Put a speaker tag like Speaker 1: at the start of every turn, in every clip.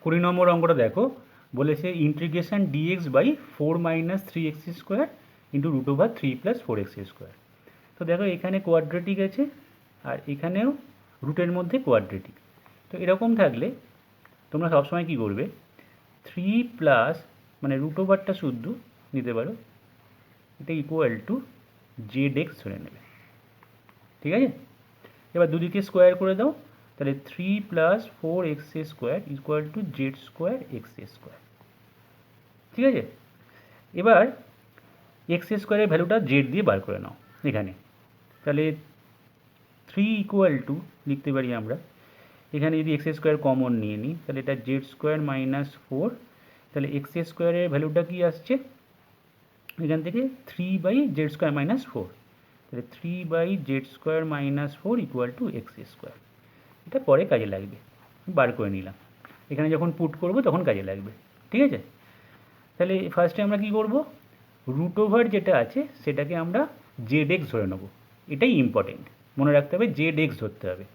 Speaker 1: 20 নম্বর অঙ্কটা দেখো, বলেছে integration dx by 4 - 3x² into √3 + 4x²। তো দেখো এখানে কোয়াড্রেটিক আছে আর এখানেও রুটের মধ্যে কোয়াড্রেটিক। তো এরকম থাকলে তোমরা সবসময় কী করবে, 3 প্লাস মানে √টা শুদ্ধ নিতে পারো, এটা ইকুয়াল টু ZX ধরে নেবে। ঠিক আছে, এবার দুদিকে স্কোয়ার করে দাও, তাহলে 3 + 4x² ইকুয়াল টু Z²x²। ঠিক আছে, এবার x² ভ্যালুটা জেড দিয়ে বার করে নাও এখানে। তাহলে 3 ইকুয়াল টু লিখতে পারি আমরা, এখানে যদি x² কমন নিয়ে নিই তাহলে এটা Z² - 4, তাহলে x² এর ভ্যালুটা কি আসছে এখান থেকে 3/Z² - 4, তাহলে 3/Z² - 4 ইকুয়াল টু x²। এটা পরে কাজে লাগবে, বার করে নিলাম, এখানে যখন পুট করব তখন কাজে লাগবে। ঠিক আছে, তাহলে ফার্স্টে আমরা কি করব, √ওভার যেটা আছে সেটাকে আমরা ZX ধরে নেব, এটাই ইম্পর্টেন্ট, মনে রাখতে হবে ZX ধরতে হবে।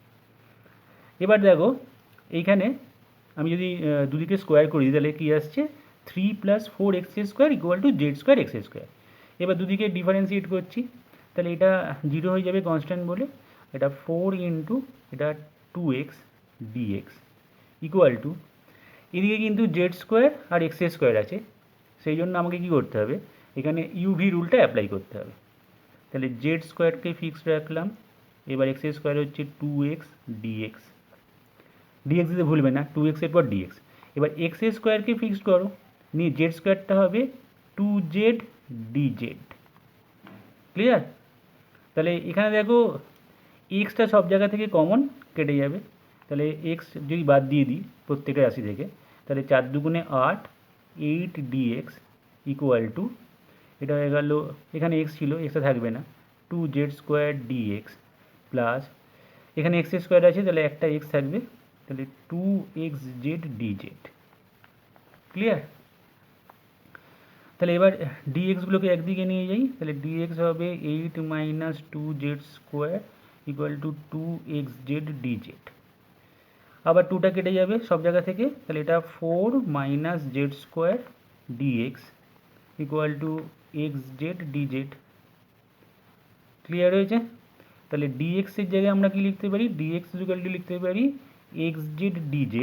Speaker 1: এবার দেখো এইখানে আমি যদি দুদিকে স্কোয়ার করি তাহলে কী আসছে, 3 + 4x² ইকুয়াল টু Z²x²। এবার দুদিকে ডিফারেন্সিয়েট করছি, তাহলে এটা 0 হয়ে যাবে কনস্ট্যান্ট বলে, এটা 4 ইন্টু এটা 2x dx ইকুয়াল টু, এদিকে কিন্তু Z² আর x² আছে, সেই জন্য আমাকে কী করতে হবে, এখানে ইউভি রুলটা অ্যাপ্লাই করতে হবে। তাহলে Z²কে ফিক্সড রাখলাম, এবার x² হচ্ছে 2x dx, dx দিতে ভুলবে না, 2x এর পর dx। এবার x²কে ফিক্সড করো, নিয়ে Z²টা হবে 2z dz। ক্লিয়ার? তাহলে এখানে দেখো এক্সটা সব জায়গা থেকে কমন কেটে যাবে, তাহলে এক্স যদি বাদ দিয়ে দিই প্রত্যেকটা রাশি থেকে, তাহলে 4 দুগুণে 8, 8 dx ইকুয়াল টু, এটা হয়ে গেল, এখানে এক্স ছিল এক্সটা থাকবে না, 2z² dx প্লাস এখানে x² আছে তাহলে একটা এক্স থাকবে, তাহলে 2xz dz। ক্লিয়ার? তাহলে এবার ডিএক্সগুলোকে একদিকে নিয়ে যাই, তাহলে ডিএক্স হবে 8 - 2z² equal to 2xz dz। আবার 2টা কেটে যাবে সব জায়গা থেকে, তাহলে এটা 4 - z² dx equal to xz dz। Clear হয়েছে? তাহলে ডিএক্সের জায়গায় আমরা কি লিখতে পারি, ডিএক্স ইকুয়াল টু লিখতে পারি xz dz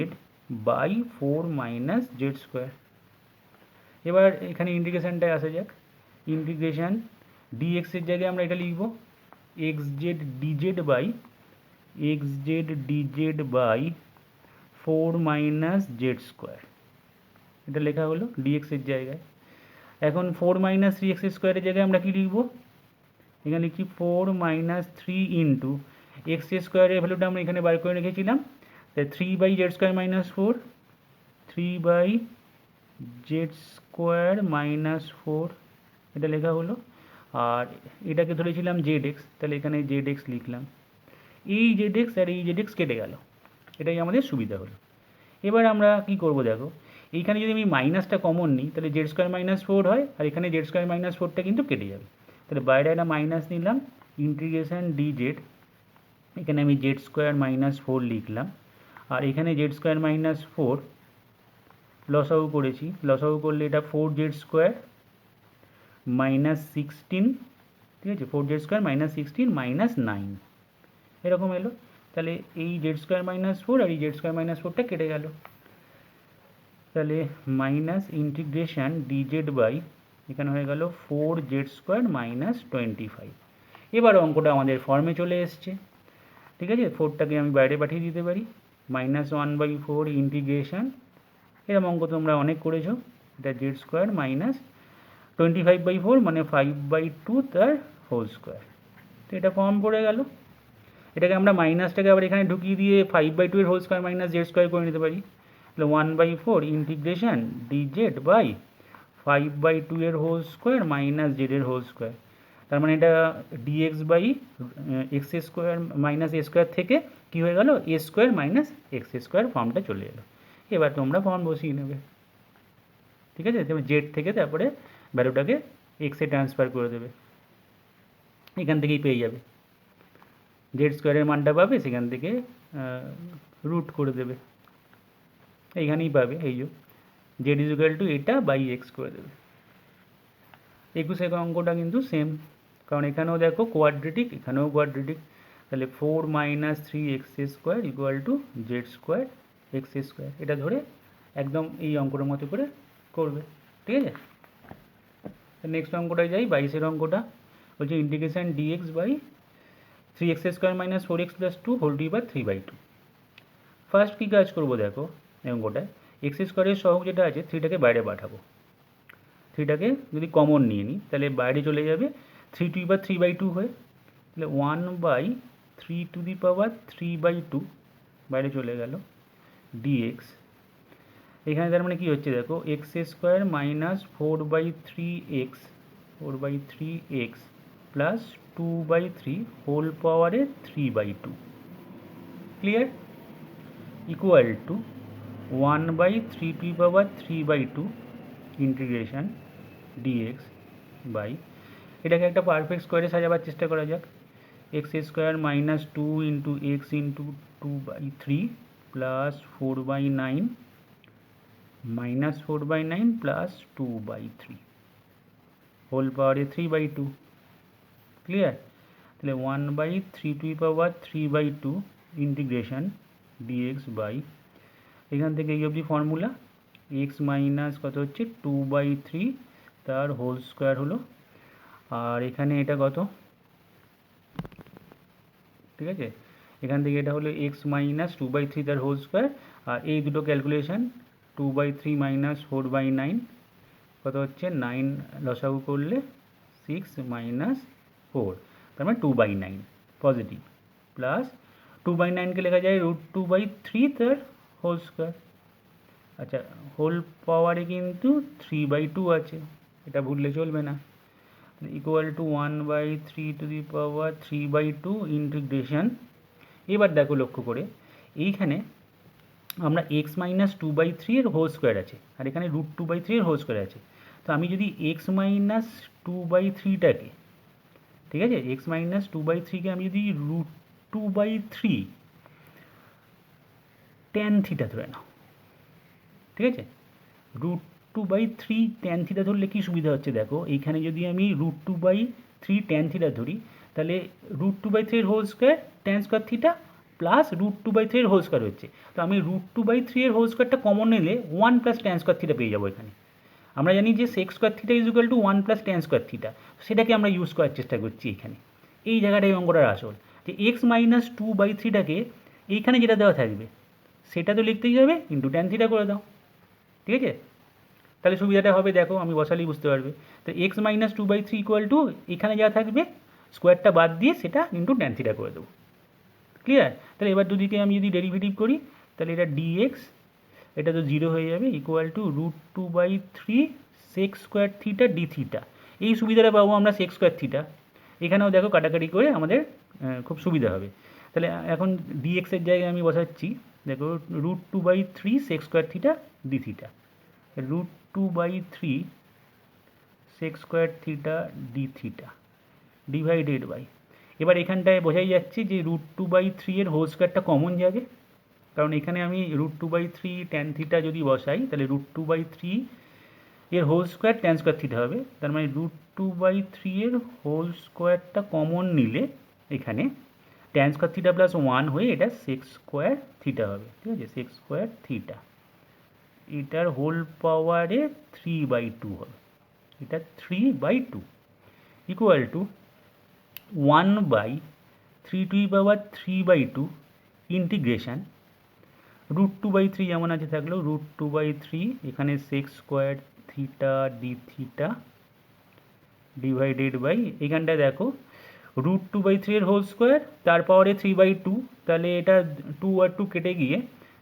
Speaker 1: বাই 4 - z²। এবার এখানে ইন্টিগ্রেশানটায় আসা যাক, ইন্টিগ্রেশান ডিএক্সের জায়গায় আমরা এটা লিখব xz dz বাই 4 - z², এটা লেখা হলো ডিএক্সের জায়গায়। এখন 4 - 3x² এর জায়গায় আমরা কি লিখব, এখানে লিখছি 4 - 3 ইন্টু x² এর ভ্যালুটা আমরা এখানে বার করে রেখেছিলাম, তাই 3/z² - 4, 3/z² - 4 এটা লেখা হলো। আর এটাকে ধরেছিলাম ZX, তাহলে এখানে ZX লিখলাম, এই ZX আর এই ZX কেটে গেল, এটাই আমাদের সুবিধা হলো। এবার আমরা কি করব দেখো, এইখানে যদি আমি মাইনাসটা কমন নিই তাহলে Z² - 4 হয়, আর এখানে Z² - 4টা কিন্তু কেটে যাবে, তাহলে বাইরে একটা মাইনাস নিলাম, ইন্টিগ্রেশান dz, এখানে আমি Z² - 4 লিখলাম, আর এখানে Z² - 4 লসাগু করেছি, লসাগু করলে এটা 4z² - 16, ঠিক আছে, 4z² - 16 - 9 এরকম এলো। তাহলে এই Z² - 4 আর এই Z² - 4টা কেটে গেল, তাহলে মাইনাস ইন্টিগ্রেশান dz বাই, এখানে হয়ে গেল 4z² - 25। এবার অঙ্কটা আমাদের ফর্মে চলে এসছে। ঠিক আছে, 4টাকে আমি বাইরে পাঠিয়ে দিতে পারি, -1/4 ইন্টিগ্রেশান, এরকম অঙ্ক তোমরা অনেক করেছো, এটা Z² - 25/4 মানে 5/2 তার হোল স্কোয়ার। তো এটা ফর্ম পড়ে গেল, এটাকে আমরা মাইনাসটাকে আবার এখানে ঢুকিয়ে দিয়ে 5/2 এর হোল স্কোয়ার মাইনাস Z² করে নিতে পারি, তাহলে 1/4 ইন্টিগ্রেশান dz বাই 5/2 এর হোল স্কোয়ার মাইনাস z এর হোল স্কোয়ার। তার মানে এটা dx by x² minus a² থেকে কী হয়ে গেল, a² মাইনাস x² ফর্মটা চলে এলো। এবার তোমরা ফর্ম বসিয়ে নেবে। ঠিক আছে, তবে জেড থেকে তারপরে ভ্যালুটাকে এক্সে ট্রান্সফার করে দেবে, এখান থেকেই পেয়ে যাবে, Z² মানটা পাবে, সেখান থেকে রুট করে দেবে। এইখানেই পাবে, এই যে জেড ইজুকাল টু এটা বাই এক্স করে দেবে। 21 অঙ্কটা কিন্তু সেম, কারণ এখানেও দেখো কোয়াড্রেটিক, এখানেও কোয়াড্রেটিক, তাহলে 4 minus 3x² equal to Z square x², এটা ধরে একদম এই অঙ্কটার মতো করে করবে, ঠিক আছে। নেক্সট অঙ্কটায় যাই, 22 অঙ্কটা বলছে integration dx by 3x² minus 4x plus 2 whole to power 3/2। First কী কাজ করবো দেখো এই অঙ্কটায়, x² সহগ যেটা আছে 3টাকে বাইরে পাঠাবো, 3টাকে যদি কমন নিয়ে নিই তাহলে বাইরে চলে যাবে 3 টু দি পাওয়ার 3/2 হয়ে, তাহলে 1/3 টু দি পাওয়ার 3/2 বাইরে চলে গেল dx। এখানে তার মানে কী হচ্ছে দেখো, x² minus 4/3x plus 2/3 whole পাওয়ারে 3/2 clear, equal to 1/3 to the power 3/2 integration dx by, এটাকে একটা পারফেক্ট স্কোয়ারে সাজাবার চেষ্টা করা যাক, x² minus 2 into x into 2/3 plus 4/9 minus 4/9 plus 2/3 whole পাওয়ারে 3/2 ক্লিয়ার, তাহলে 1/3 to the power 3/2 integration dx by, এখান থেকে এই অবধি ফর্মুলা, x মাইনাস কত হচ্ছে 2/3 তার হোল স্কোয়ার হলো, আর এখানে এটা কত, ঠিক আছে, এখান থেকে এটা হলো x মাইনাস 2/3 তার হোল স্কোয়ার, আর এই দুটো ক্যালকুলেশন 2/3 মাইনাস 4/9 কত হচ্ছে 9 লসাগু করলে 6 মাইনাস 4, তার মানে 2/9 পজিটিভ, প্লাস 2/9কে লেখা যায় √2/3 তার হোল স্কোয়ার, আচ্ছা হোল পাওয়ারে কিন্তু 3/2 আছে, এটা ভুললে চলবে না, equal to 1/3 to the power 3/2 integration. এবার দেখো লক্ষ্য করে, এইখানে আমরা x মাইনাস 2/3 এর হোল স্কোয়ার আছে, আর এখানে √2/3 এর হোল স্কোয়ার আছে, তো আমি যদি x মাইনাস 2/3টাকে, ঠিক আছে, x মাইনাস 2/3কে আমি যদি √2/3 tan থিটা ধরে নাও, ঠিক আছে, √2/3 tan থিটা ধরলে কী সুবিধা হচ্ছে দেখো, এইখানে যদি আমি √2/3 tan থিটা ধরি, তাহলে √2/3 এর whole square tan square theta plus √2/3 এর হোল স্কোয়ার হচ্ছে, তো আমি √2/3 এর হোল স্কোয়ারটা কমন নিলে 1 প্লাস tan স্কোয়ার থিটা পেয়ে যাবো এখানে। আমরা জানি যে sec square theta is equal to 1 plus tan square theta, সেটাকে আমরা ইউজ করার চেষ্টা করছি এখানে, এই জায়গাটাই অঙ্কটার আসল, যে x মাইনাস 2/3টাকে এইখানে যেটা দেওয়া থাকবে সেটা তো লিখতেই হবে ইন্টু tan থিটা করে দাও, ঠিক আছে, তাহলে সুবিধাটা হবে, দেখো আমি বসালেই বুঝতে পারবে, তো x মাইনাস 2/3 ইকুয়াল টু এখানে যা থাকবে স্কোয়ারটা বাদ দিয়ে সেটা ইন্টু tan থিটা করে দেবো, ক্লিয়ার। তাহলে এবার দুদিকে আমি যদি ডেরিভেটিভ করি, তাহলে এটা dx, এটা তো 0 হয়ে যাবে, equal to √2/3 sec square theta d theta, এই সুবিধাটা পাবো আমরা sec স্কোয়ার থিটা, এখানেও দেখো কাটাকাটি করে আমাদের খুব সুবিধা হবে, তাহলে এখন dx এর জায়গায় আমি বসাচ্ছি, দেখো √2/3 sec square theta d theta, √2/3 sec square theta d theta divided by, এবার এখানটায় বোঝাই যাচ্ছে যে √2/3 এর হোল স্কোয়ারটা কমন যাবে, কারণ এখানে আমি √2/3 tan থিটা যদি বসাই তাহলে √2/3 এর whole square tan square theta হবে, তার মানে √2/3 এর হোল স্কোয়ারটা কমন নিলে এখানে tan স্কোয়ার থিটা প্লাস 1 হয়ে এটা sec স্কোয়ার থিটা হবে, ঠিক আছে, sec স্কোয়ার থিটা, এটার হোল পাওয়ারে 3/2 হবে, এটা 3/2 equal to 1/3 to the power 3/2 integration √2/3 যেমন আছে থাকলো √2/3 এখানে sec square theta d theta divided by, এখানটায় দেখো √2/3 এর হোল স্কোয়ার তার পাওয়ারে 3/2, তাহলে এটা 2 আর 2 কেটে গিয়ে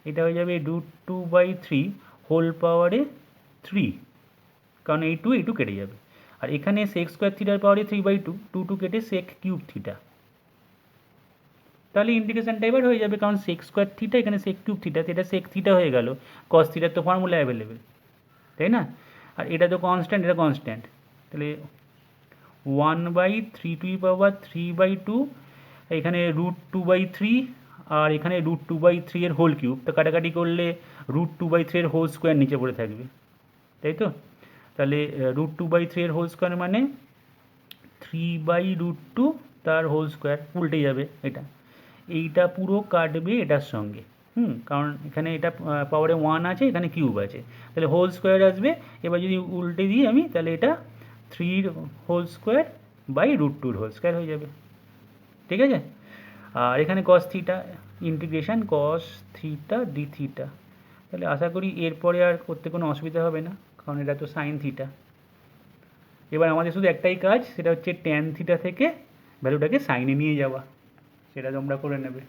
Speaker 1: এটা হয়ে যাবে √2/3 হোল পাওয়ারে 3, কারণ এই 2 কেটে যাবে, আর এখানে sec স্কোয়ার থিটার পাওয়ারে 3/2, 2 কেটে sec কিউব থিটা, তাহলে ইন্টিগ্রেশনটা এবার হয়ে যাবে, কারণ sec স্কোয়ার থিটা এখানে sec কিউব থিটা, এটা sec থিটা হয়ে গেল, cos থিটার তো ফর্মুলা অ্যাভেলেবেল, তাই না, আর এটা তো কনস্ট্যান্ট, এটা কনস্ট্যান্ট, তাহলে 1/3 টু দি পাওয়ার 3/2, এখানে √2/3 আর এখানে √2/3 এর হোল কিউব, তো কাটাকাটি করলে √2/3 এর হোল স্কোয়ার নিচে পড়ে থাকবে, তাই তো? তাহলে √2/3 এর হোল স্কোয়ার মানে 3/√2 তার হোল স্কোয়ার, উল্টে যাবে এটা। এইটা পুরো কাটবে এটার সঙ্গে, কারণ এখানে এটা পাওয়ারে 1 আছে, এখানে কিউব আছে, তাহলে হোল স্কোয়ার আসবে। এবার যদি উল্টে দিই আমি, তাহলে এটা 3 whole square by √2 whole square হয়ে যাবে, ঠিক আছে? আর এখানে cos theta, integration cos theta d theta, তাহলে আশা করি এরপরে আর করতে কোনো অসুবিধা হবে না, কারণ এটা তো সাইন থিটা। এবার আমাদের শুধু একটাই কাজ, সেটা হচ্ছে ট্যান থিটা থেকে ভ্যালুটাকে সাইনে নিয়ে যাওয়া, সেটা তোমরা করে নেবে।